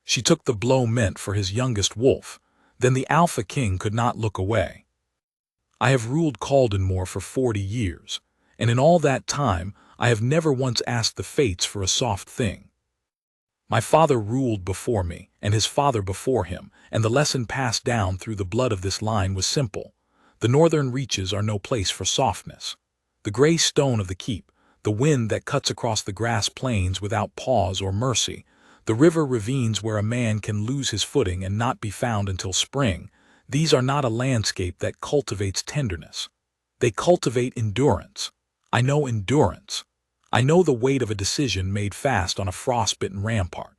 She took the blow meant for his youngest wolf. Then the Alpha King could not look away. I have ruled Caldenmore for 40 years, and in all that time I have never once asked the fates for a soft thing. My father ruled before me, and his father before him, and the lesson passed down through the blood of this line was simple. The northern reaches are no place for softness. The gray stone of the keep, the wind that cuts across the grass plains without pause or mercy, the river ravines where a man can lose his footing and not be found until spring, these are not a landscape that cultivates tenderness. They cultivate endurance. I know endurance. I know the weight of a decision made fast on a frostbitten rampart.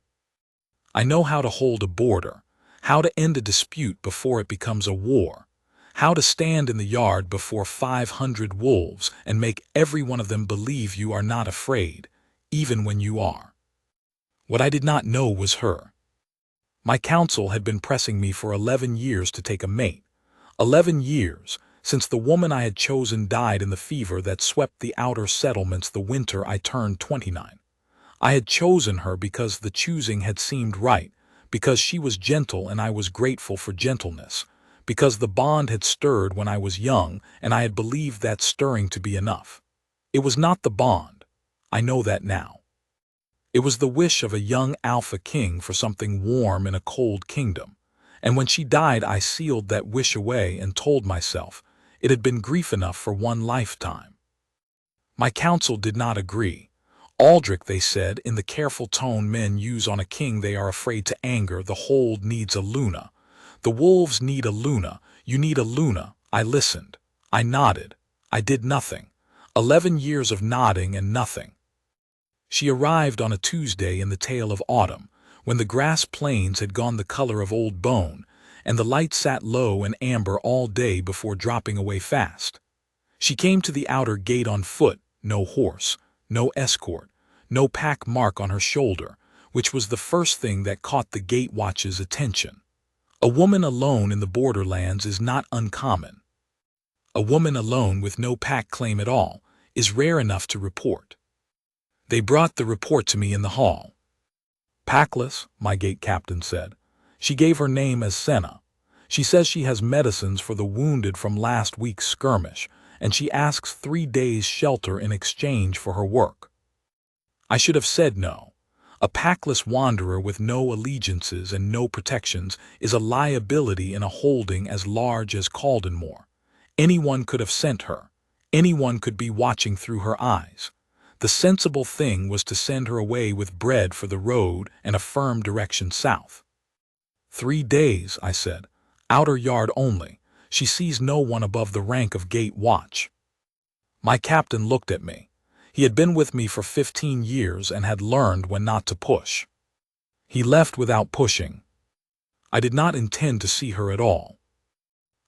I know how to hold a border, how to end a dispute before it becomes a war, how to stand in the yard before 500 wolves and make every one of them believe you are not afraid, even when you are. What I did not know was her. My counsel had been pressing me for 11 years to take a mate. 11 years, since the woman I had chosen died in the fever that swept the outer settlements the winter I turned 29. I had chosen her because the choosing had seemed right, because she was gentle and I was grateful for gentleness, because the bond had stirred when I was young and I had believed that stirring to be enough. It was not the bond. I know that now. It was the wish of a young Alpha King for something warm in a cold kingdom, and when she died I sealed that wish away and told myself it had been grief enough for one lifetime. My counsel did not agree. Aldrich, they said, in the careful tone men use on a king they are afraid to anger, the hold needs a Luna. The wolves need a Luna. You need a Luna. I listened. I nodded. I did nothing. 11 years of nodding and nothing. She arrived on a Tuesday in the tail of autumn, when the grass plains had gone the color of old bone, and the light sat low and amber all day before dropping away fast. She came to the outer gate on foot, no horse, no escort, no pack mark on her shoulder, which was the first thing that caught the gate watch's attention. A woman alone in the borderlands is not uncommon. A woman alone with no pack claim at all is rare enough to report. They brought the report to me in the hall. Packless, my gate captain said. She gave her name as Senna. She says she has medicines for the wounded from last week's skirmish, and she asks 3 days' shelter in exchange for her work. I should have said no. A packless wanderer with no allegiances and no protections is a liability in a holding as large as Caldenmore. Anyone could have sent her. Anyone could be watching through her eyes. The sensible thing was to send her away with bread for the road and a firm direction south. 3 days, I said. Outer yard only. She sees no one above the rank of gate watch. My captain looked at me. He had been with me for 15 years and had learned when not to push. He left without pushing. I did not intend to see her at all.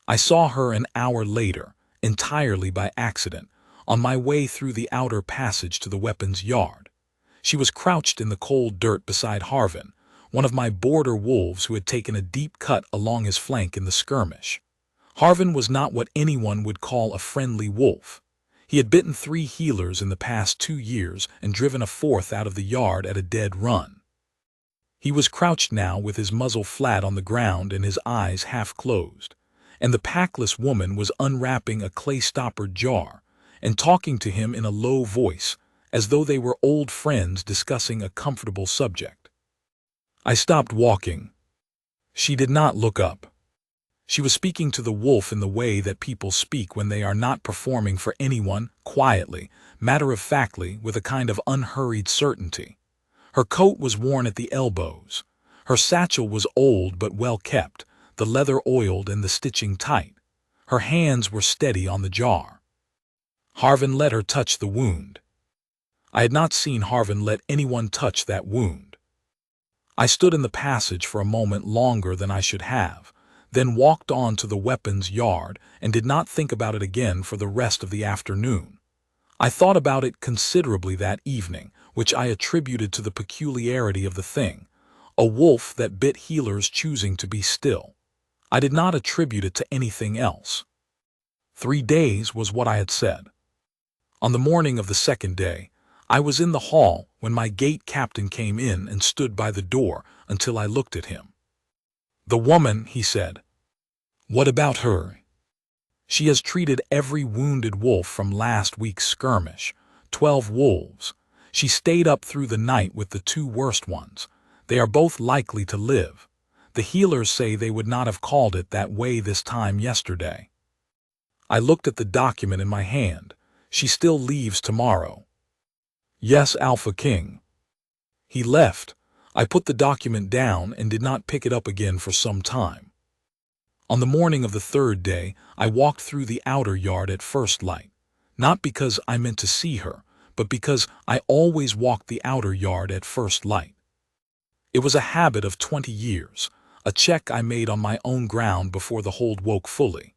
I saw her an hour later, entirely by accident, on my way through the outer passage to the weapons yard. She was crouched in the cold dirt beside Harvin, one of my border wolves who had taken a deep cut along his flank in the skirmish. Harvin was not what anyone would call a friendly wolf. He had bitten 3 healers in the past 2 years and driven a 4th out of the yard at a dead run. He was crouched now with his muzzle flat on the ground and his eyes half closed, and the packless woman was unwrapping a clay-stoppered jar and talking to him in a low voice, as though they were old friends discussing a comfortable subject. I stopped walking. She did not look up. She was speaking to the wolf in the way that people speak when they are not performing for anyone, quietly, matter-of-factly, with a kind of unhurried certainty. Her coat was worn at the elbows. Her satchel was old but well kept, the leather oiled and the stitching tight. Her hands were steady on the jar. Harvin let her touch the wound. I had not seen Harvin let anyone touch that wound. I stood in the passage for a moment longer than I should have, then walked on to the weapons yard and did not think about it again for the rest of the afternoon. I thought about it considerably that evening, which I attributed to the peculiarity of the thing, a wolf that bit healers choosing to be still. I did not attribute it to anything else. 3 days was what I had said. On the morning of the 2nd day, I was in the hall when my gate captain came in and stood by the door until I looked at him. "The woman," he said. "What about her?" "She has treated every wounded wolf from last week's skirmish. 12 wolves. She stayed up through the night with the 2 worst ones. They are both likely to live. The healers say they would not have called it that way this time yesterday." I looked at the document in my hand. "She still leaves tomorrow." "Yes, Alpha King." He left. I put the document down and did not pick it up again for some time. On the morning of the 3rd day, I walked through the outer yard at first light, not because I meant to see her, but because I always walked the outer yard at first light. It was a habit of 20 years, a check I made on my own ground before the hold woke fully.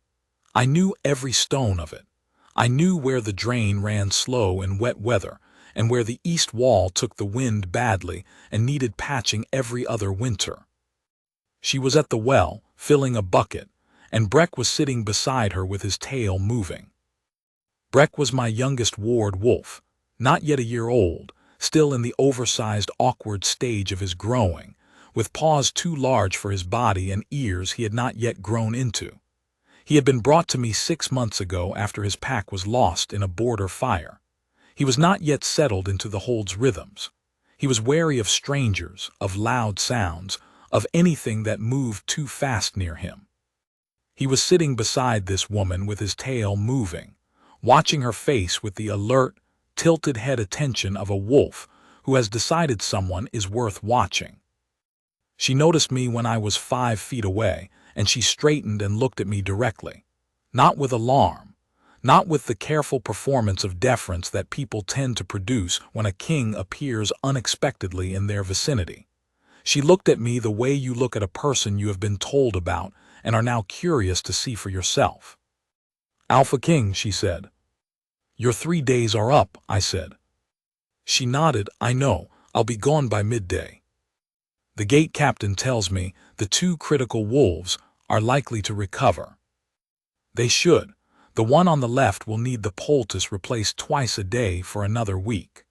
I knew every stone of it. I knew where the drain ran slow in wet weather, and where the east wall took the wind badly and needed patching every other winter. She was at the well, filling a bucket, and Breck was sitting beside her with his tail moving. Breck was my youngest ward wolf, not yet a year old, still in the oversized, awkward stage of his growing, with paws too large for his body and ears he had not yet grown into. He had been brought to me 6 months ago after his pack was lost in a border fire. He was not yet settled into the hold's rhythms. He was wary of strangers, of loud sounds, of anything that moved too fast near him. He was sitting beside this woman with his tail moving, watching her face with the alert, tilted head attention of a wolf who has decided someone is worth watching. She noticed me when I was 5 feet away, and she straightened and looked at me directly. Not with alarm, not with the careful performance of deference that people tend to produce when a king appears unexpectedly in their vicinity. She looked at me the way you look at a person you have been told about and are now curious to see for yourself. "Alpha King," she said. "Your 3 days are up," I said. She nodded. "I know. I'll be gone by midday. The gate captain tells me the 2 critical wolves are likely to recover. They should. The one on the left will need the poultice replaced twice a day for another week.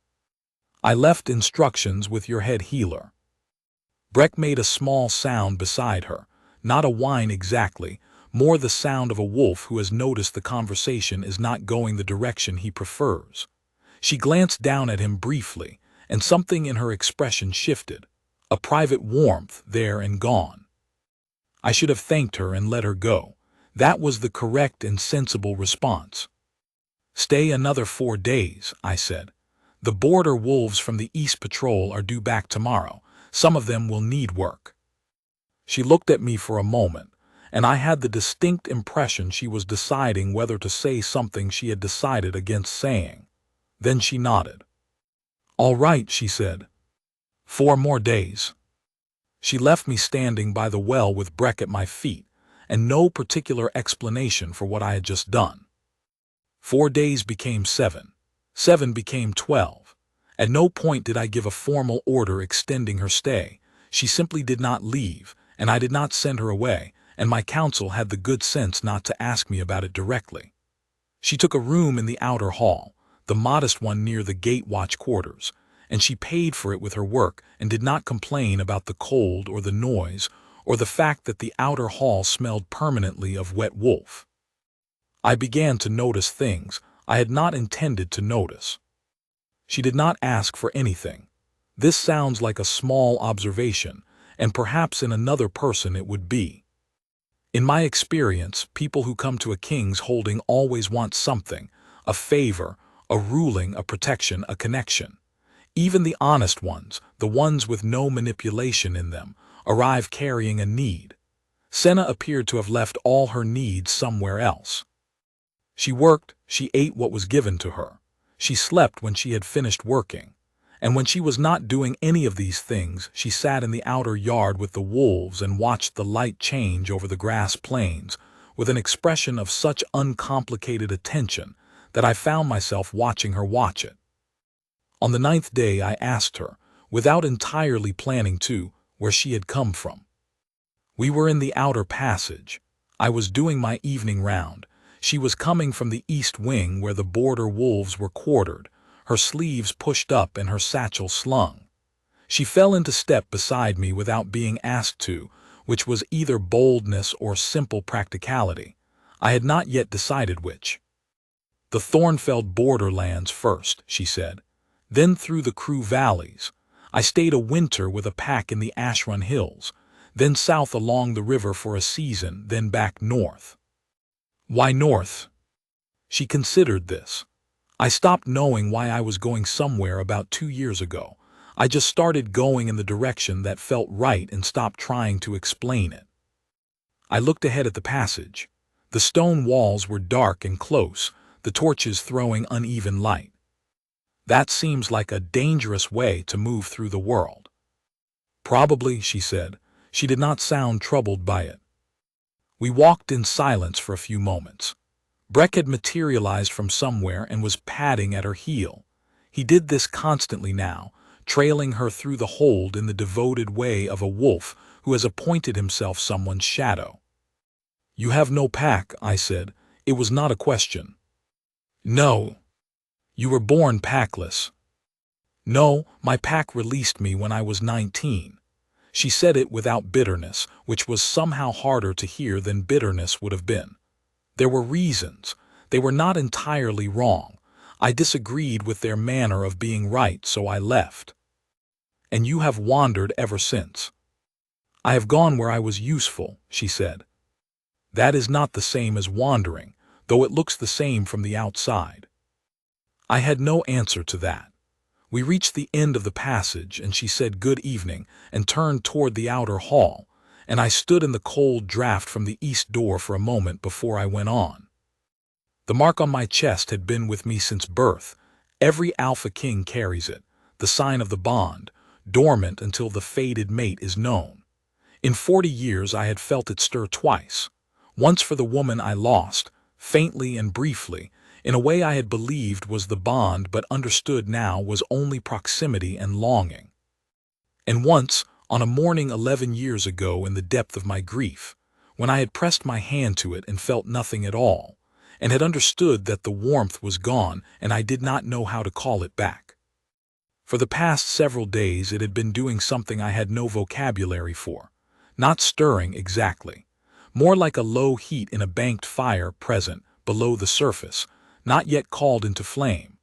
I left instructions with your head healer." Breck made a small sound beside her, not a whine exactly, more the sound of a wolf who has noticed the conversation is not going the direction he prefers. She glanced down at him briefly, and something in her expression shifted, a private warmth there and gone. I should have thanked her and let her go. That was the correct and sensible response. "Stay another 4 days," I said. "The border wolves from the East Patrol are due back tomorrow. Some of them will need work." She looked at me for a moment, and I had the distinct impression she was deciding whether to say something she had decided against saying. Then she nodded. "All right," she said. 4 more days." She left me standing by the well with Breck at my feet, and no particular explanation for what I had just done. 4 days became 7. 7 became 12. At no point did I give a formal order extending her stay. She simply did not leave, and I did not send her away, and my counsel had the good sense not to ask me about it directly. She took a room in the outer hall, the modest one near the gate watch quarters, and she paid for it with her work and did not complain about the cold or the noise or the fact that the outer hall smelled permanently of wet wolf. I began to notice things I had not intended to notice. She did not ask for anything. This sounds like a small observation, and perhaps in another person it would be. In my experience, people who come to a king's holding always want something, a favor, a ruling, a protection, a connection. Even the honest ones, the ones with no manipulation in them, arrive carrying a need. Senna appeared to have left all her needs somewhere else. She worked, she ate what was given to her. She slept when she had finished working. And when she was not doing any of these things, she sat in the outer yard with the wolves and watched the light change over the grass plains with an expression of such uncomplicated attention that I found myself watching her watch it. On the 9th day I asked her, without entirely planning to, where she had come from. We were in the outer passage. I was doing my evening round. She was coming from the east wing where the border wolves were quartered, her sleeves pushed up and her satchel slung. She fell into step beside me without being asked to, which was either boldness or simple practicality. I had not yet decided which. "The Thornfeld borderlands first," she said. "Then through the Crewe valleys. I stayed a winter with a pack in the Ashrun Hills, then south along the river for a season, then back north." "Why north?" She considered this. "I stopped knowing why I was going somewhere about 2 years ago. I just started going in the direction that felt right and stopped trying to explain it." I looked ahead at the passage. The stone walls were dark and close, the torches throwing uneven light. "That seems like a dangerous way to move through the world." "Probably," she said. She did not sound troubled by it. We walked in silence for a few moments. Breck had materialized from somewhere and was padding at her heel. He did this constantly now, trailing her through the hold in the devoted way of a wolf who has appointed himself someone's shadow. "You have no pack," I said. It was not a question. "No. You were born packless." "No, my pack released me when I was 19. She said it without bitterness, which was somehow harder to hear than bitterness would have been. There were reasons. They were not entirely wrong. I disagreed with their manner of being right, so I left. "And you have wandered ever since." "I have gone where I was useful," she said. "That is not the same as wandering, though it looks the same from the outside." I had no answer to that. We reached the end of the passage, and she said good evening and turned toward the outer hall, and I stood in the cold draft from the east door for a moment before I went on. The mark on my chest had been with me since birth. Every Alpha King carries it, the sign of the bond, dormant until the fated mate is known. In 40 years I had felt it stir twice. Once for the woman I lost, faintly and briefly, in a way I had believed was the bond but understood now was only proximity and longing. And once, on a morning 11 years ago in the depth of my grief, when I had pressed my hand to it and felt nothing at all, and had understood that the warmth was gone and I did not know how to call it back. For the past several days it had been doing something I had no vocabulary for, not stirring exactly, more like a low heat in a banked fire present below the surface, not yet called into flame.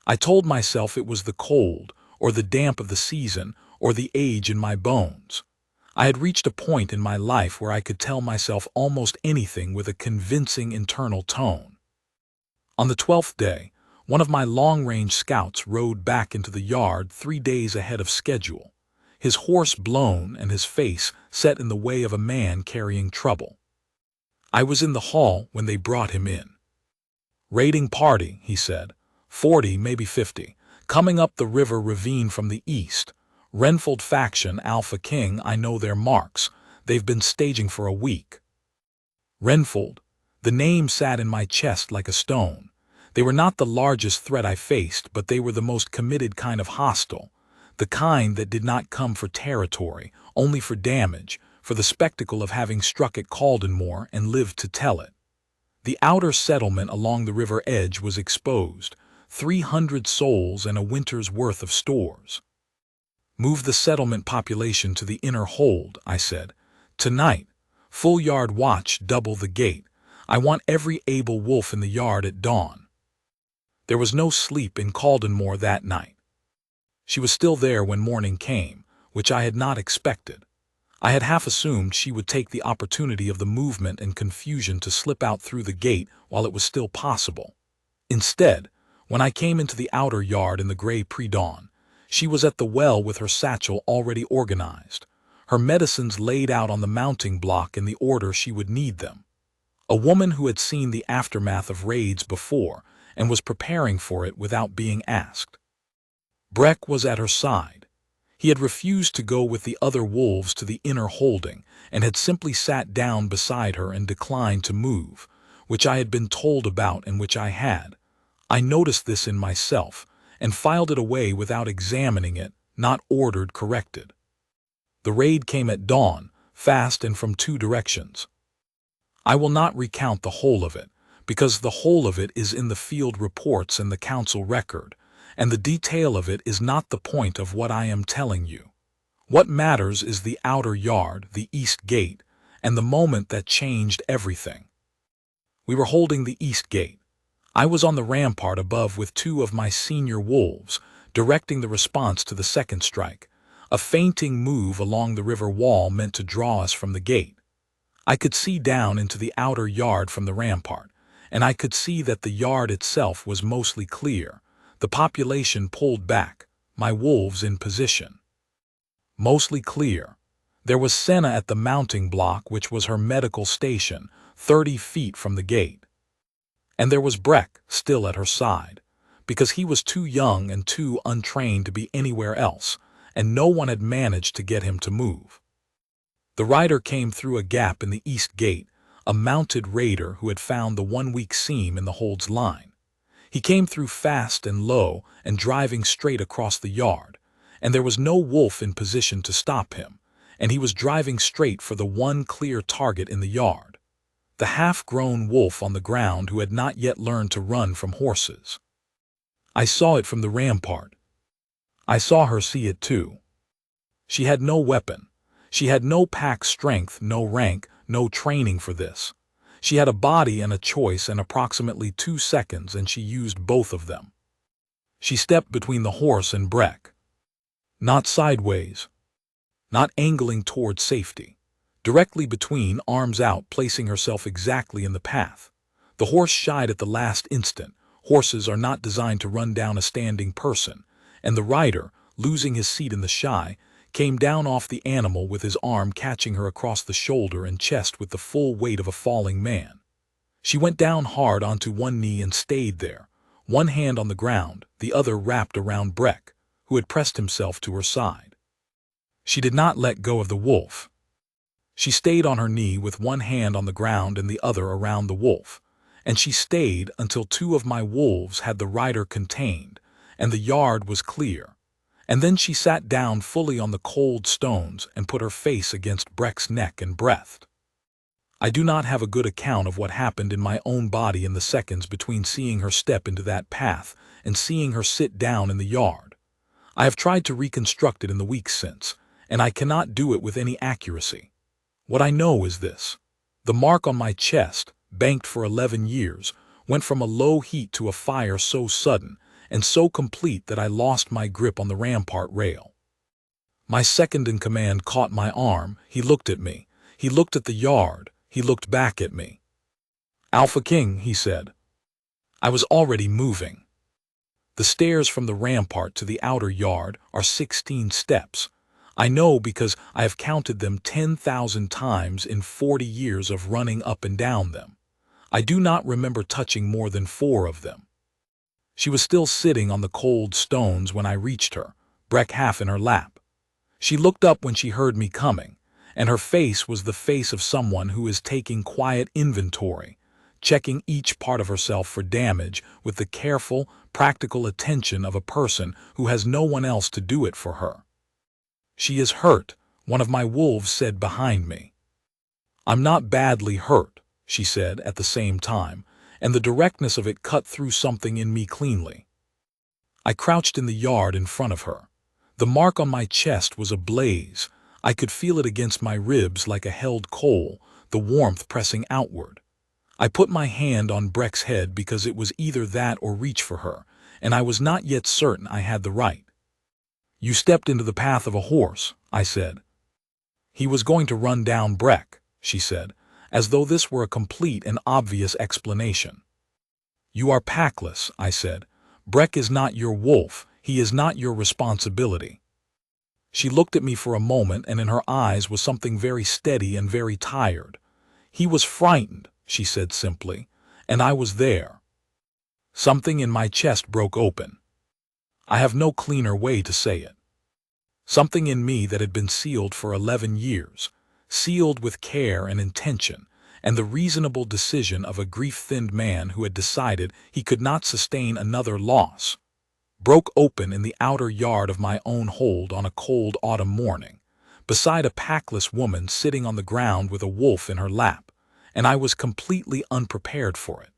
I told myself it was the cold, or the damp of the season, or the age in my bones. I had reached a point in my life where I could tell myself almost anything with a convincing internal tone. On the 12th day, one of my long-range scouts rode back into the yard 3 days ahead of schedule, his horse blown and his face set in the way of a man carrying trouble. I was in the hall when they brought him in. "Raiding party," he said. 40, maybe 50, coming up the river ravine from the east. Renfold faction, Alpha King, I know their marks. They've been staging for a week." Renfold. The name sat in my chest like a stone. They were not the largest threat I faced, but they were the most committed kind of hostile. The kind that did not come for territory, only for damage, for the spectacle of having struck at Caldenmore and lived to tell it. The outer settlement along the river edge was exposed, 300 souls and a winter's worth of stores. "Move the settlement population to the inner hold," I said. "Tonight, full yard watch, double the gate. I want every able wolf in the yard at dawn." There was no sleep in Caldenmore that night. She was still there when morning came, which I had not expected. I had half assumed she would take the opportunity of the movement and confusion to slip out through the gate while it was still possible. Instead, when I came into the outer yard in the gray pre-dawn, she was at the well with her satchel already organized, her medicines laid out on the mounting block in the order she would need them. A woman who had seen the aftermath of raids before and was preparing for it without being asked. Breck was at her side. He had refused to go with the other wolves to the inner holding and had simply sat down beside her and declined to move, which I had been told about and which I had. I noticed this in myself and filed it away without examining it, not ordered corrected. The raid came at dawn, fast and from 2 directions. I will not recount the whole of it, because the whole of it is in the field reports and the council record, and the detail of it is not the point of what I am telling you. What matters is the outer yard, the east gate, and the moment that changed everything. We were holding the east gate. I was on the rampart above with two of my senior wolves, directing the response to the second strike, a feinting move along the river wall meant to draw us from the gate. I could see down into the outer yard from the rampart, and I could see that the yard itself was mostly clear, the population pulled back, my wolves in position. Mostly clear. There was Senna at the mounting block, which was her medical station, 30 feet from the gate. And there was Breck still at her side, because he was too young and too untrained to be anywhere else, and no one had managed to get him to move. The rider came through a gap in the east gate, a mounted raider who had found the 1 weak seam in the hold's line. He came through fast and low and driving straight across the yard, and there was no wolf in position to stop him, and he was driving straight for the one clear target in the yard, the half-grown wolf on the ground who had not yet learned to run from horses. I saw it from the rampart. I saw her see it too. She had no weapon. She had no pack strength, no rank, no training for this. She had a body and a choice and approximately 2 seconds, and she used both of them. She stepped between the horse and Breck. Not sideways. Not angling toward safety. Directly between, arms out, placing herself exactly in the path. The horse shied at the last instant. Horses are not designed to run down a standing person, and the rider, losing his seat in the shy, came down off the animal with his arm catching her across the shoulder and chest with the full weight of a falling man. She went down hard onto one knee and stayed there, one hand on the ground, the other wrapped around Breck, who had pressed himself to her side. She did not let go of the wolf. She stayed on her knee with one hand on the ground and the other around the wolf, and she stayed until 2 of my wolves had the rider contained, and the yard was clear. And then she sat down fully on the cold stones and put her face against Breck's neck and breathed. I do not have a good account of what happened in my own body in the seconds between seeing her step into that path and seeing her sit down in the yard. I have tried to reconstruct it in the weeks since, and I cannot do it with any accuracy. What I know is this. The mark on my chest, banked for 11 years, went from a low heat to a fire so sudden and so complete that I lost my grip on the rampart rail. My second-in-command caught my arm. He looked at me. He looked at the yard. He looked back at me. "Alpha King," he said. I was already moving. The stairs from the rampart to the outer yard are 16 steps. I know because I have counted them 10,000 times in 40 years of running up and down them. I do not remember touching more than 4 of them. She was still sitting on the cold stones when I reached her, Breck half in her lap. She looked up when she heard me coming, and her face was the face of someone who is taking quiet inventory, checking each part of herself for damage with the careful, practical attention of a person who has no one else to do it for her. "She is hurt," one of my wolves said behind me. "I'm not badly hurt," she said at the same time, and the directness of it cut through something in me cleanly. I crouched in the yard in front of her. The mark on my chest was ablaze. I could feel it against my ribs like a held coal, the warmth pressing outward. I put my hand on Breck's head because it was either that or reach for her, and I was not yet certain I had the right. "You stepped into the path of a horse," I said. "He was going to run down Breck," she said, as though this were a complete and obvious explanation. "You are packless," I said. "Breck is not your wolf. He is not your responsibility." She looked at me for a moment, and in her eyes was something very steady and very tired. "He was frightened," she said simply, "and I was there." Something in my chest broke open. I have no cleaner way to say it. Something in me that had been sealed for 11 years, sealed with care and intention, and the reasonable decision of a grief-thinned man who had decided he could not sustain another loss, broke open in the outer yard of my own hold on a cold autumn morning, beside a packless woman sitting on the ground with a wolf in her lap, and I was completely unprepared for it.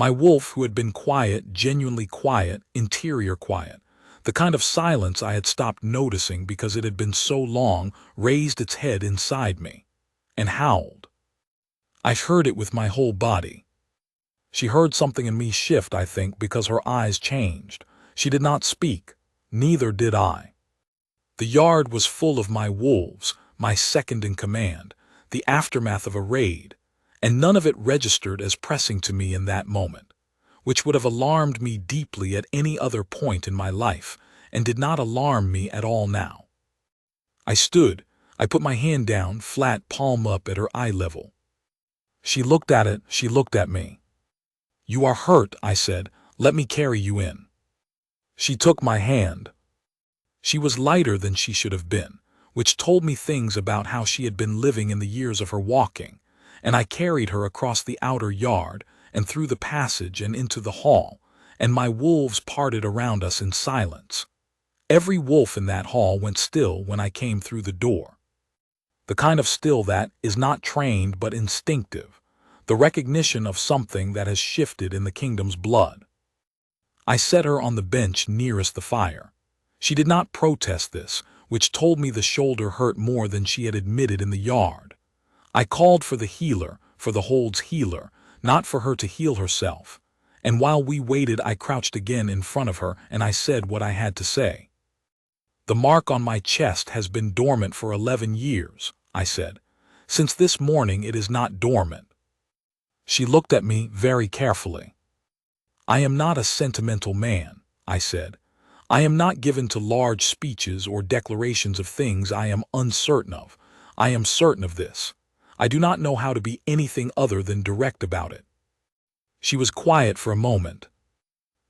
My wolf, who had been quiet, genuinely quiet, interior quiet, the kind of silence I had stopped noticing because it had been so long, raised its head inside me and howled. I heard it with my whole body. She heard something in me shift, I think, because her eyes changed. She did not speak. Neither did I. The yard was full of my wolves, my second in command, the aftermath of a raid, and none of it registered as pressing to me in that moment, which would have alarmed me deeply at any other point in my life, and did not alarm me at all now. I stood. I put my hand down, flat, palm up at her eye level. She looked at it. She looked at me. "You are hurt," I said. "Let me carry you in." She took my hand. She was lighter than she should have been, which told me things about how she had been living in the years of her walking, and I carried her across the outer yard and through the passage and into the hall, and my wolves parted around us in silence. Every wolf in that hall went still when I came through the door. The kind of still that is not trained but instinctive, the recognition of something that has shifted in the kingdom's blood. I set her on the bench nearest the fire. She did not protest this, which told me the shoulder hurt more than she had admitted in the yard. I called for the healer, for the hold's healer, not for her to heal herself. And while we waited, I crouched again in front of her and I said what I had to say. "The mark on my chest has been dormant for 11 years, I said. "Since this morning it is not dormant." She looked at me very carefully. "I am not a sentimental man," I said. "I am not given to large speeches or declarations of things I am uncertain of. I am certain of this. I do not know how to be anything other than direct about it." She was quiet for a moment.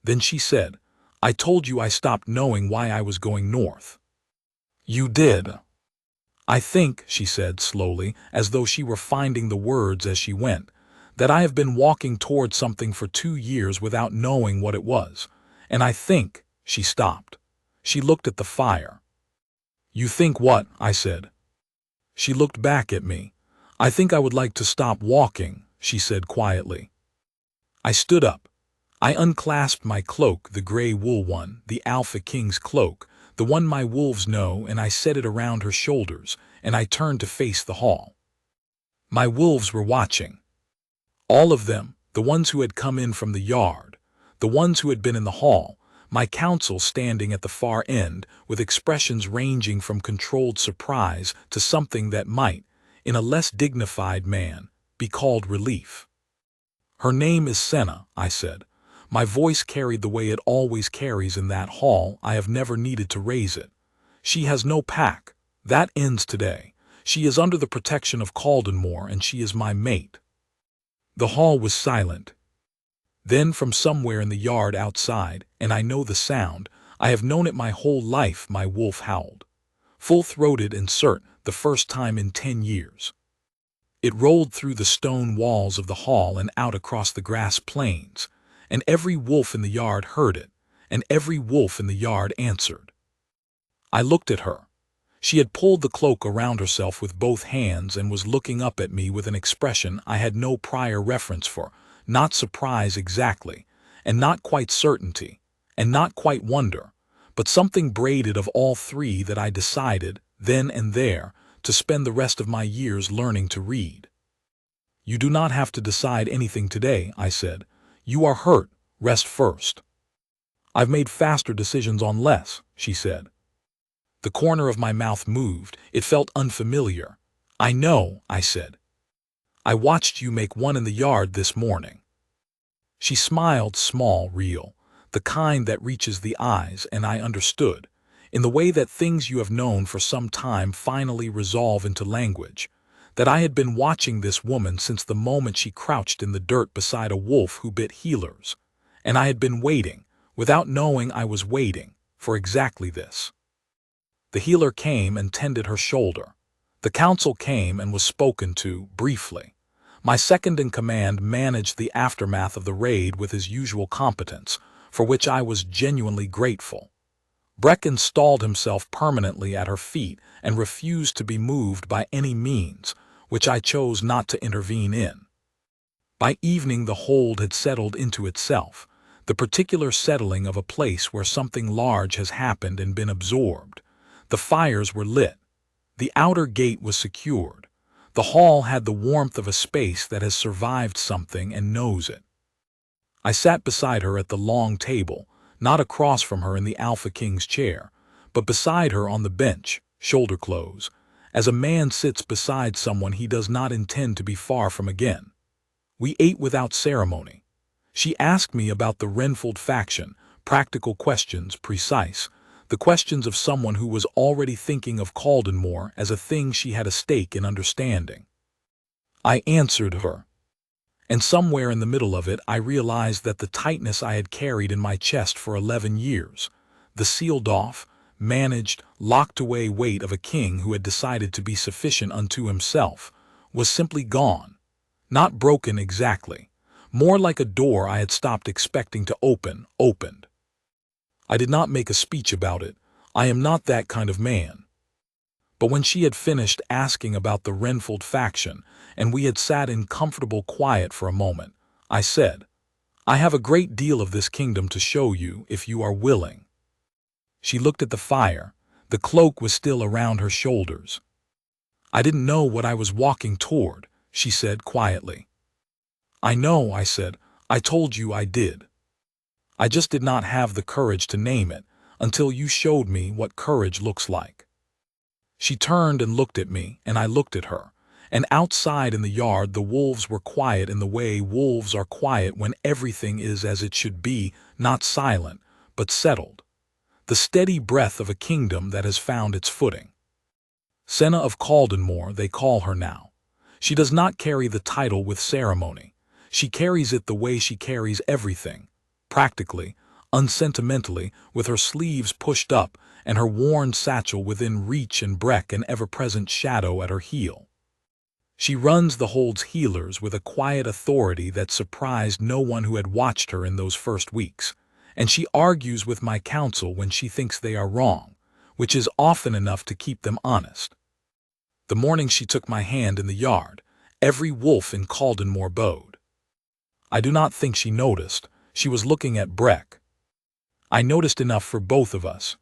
Then she said, "I told you I stopped knowing why I was going north." "You did." "I think," she said slowly, as though she were finding the words as she went, "that I have been walking toward something for 2 years without knowing what it was. And I think—" She stopped. She looked at the fire. "You think what?" I said. She looked back at me. "I think I would like to stop walking," she said quietly. I stood up. I unclasped my cloak, the gray wool one, the Alpha King's cloak, the one my wolves know, and I set it around her shoulders, and I turned to face the hall. My wolves were watching. All of them, the ones who had come in from the yard, the ones who had been in the hall, my council standing at the far end, with expressions ranging from controlled surprise to something that might, in a less dignified man, be called relief. "Her name is Senna," I said. My voice carried the way it always carries in that hall. I have never needed to raise it. "She has no pack. That ends today. She is under the protection of Caldenmore, and she is my mate." The hall was silent. Then from somewhere in the yard outside, and I know the sound, I have known it my whole life, my wolf howled. Full-throated and cert, the first time in 10 years. It rolled through the stone walls of the hall and out across the grass plains, and every wolf in the yard heard it, and every wolf in the yard answered. I looked at her. She had pulled the cloak around herself with both hands and was looking up at me with an expression I had no prior reference for, not surprise exactly, and not quite certainty, and not quite wonder, but something braided of all three that I decided, then and there, to spend the rest of my years learning to read. "You do not have to decide anything today," I said. "You are hurt. Rest first." "I've made faster decisions on less," she said. The corner of my mouth moved. It felt unfamiliar. "I know," I said. "I watched you make one in the yard this morning." She smiled, small, real, the kind that reaches the eyes, and I understood, in the way that things you have known for some time finally resolve into language, that I had been watching this woman since the moment she crouched in the dirt beside a wolf who bit healers, and I had been waiting, without knowing I was waiting, for exactly this. The healer came and tended her shoulder. The council came and was spoken to, briefly. My second-in-command managed the aftermath of the raid with his usual competence, for which I was genuinely grateful. Breck installed himself permanently at her feet and refused to be moved by any means, which I chose not to intervene in. By evening the hold had settled into itself, the particular settling of a place where something large has happened and been absorbed. The fires were lit. The outer gate was secured. The hall had the warmth of a space that has survived something and knows it. I sat beside her at the long table, not across from her in the Alpha King's chair, but beside her on the bench, shoulder close, as a man sits beside someone he does not intend to be far from again. We ate without ceremony. She asked me about the Renfield faction, practical questions, precise, the questions of someone who was already thinking of Caldenmore as a thing she had a stake in understanding. I answered her. And somewhere in the middle of it I realized that the tightness I had carried in my chest for 11 years, the sealed off, managed, locked away weight of a king who had decided to be sufficient unto himself, was simply gone. Not broken exactly, more like a door I had stopped expecting to open, opened. I did not make a speech about it. I am not that kind of man. But when she had finished asking about the Renfield faction, and we had sat in comfortable quiet for a moment, I said, "I have a great deal of this kingdom to show you if you are willing." She looked at the fire. The cloak was still around her shoulders. "I didn't know what I was walking toward," she said quietly. "I know," I said. "I told you I did. I just did not have the courage to name it until you showed me what courage looks like." She turned and looked at me, and I looked at her, and outside in the yard the wolves were quiet in the way wolves are quiet when everything is as it should be, not silent, but settled. The steady breath of a kingdom that has found its footing. Senna of Caldenmore, they call her now. She does not carry the title with ceremony. She carries it the way she carries everything, practically, unsentimentally, with her sleeves pushed up and her worn satchel within reach and Breck an ever-present shadow at her heel. She runs the hold's healers with a quiet authority that surprised no one who had watched her in those first weeks, and she argues with my counsel when she thinks they are wrong, which is often enough to keep them honest. The morning she took my hand in the yard, every wolf in Caldenmore bowed. I do not think she noticed. She was looking at Breck. I noticed enough for both of us.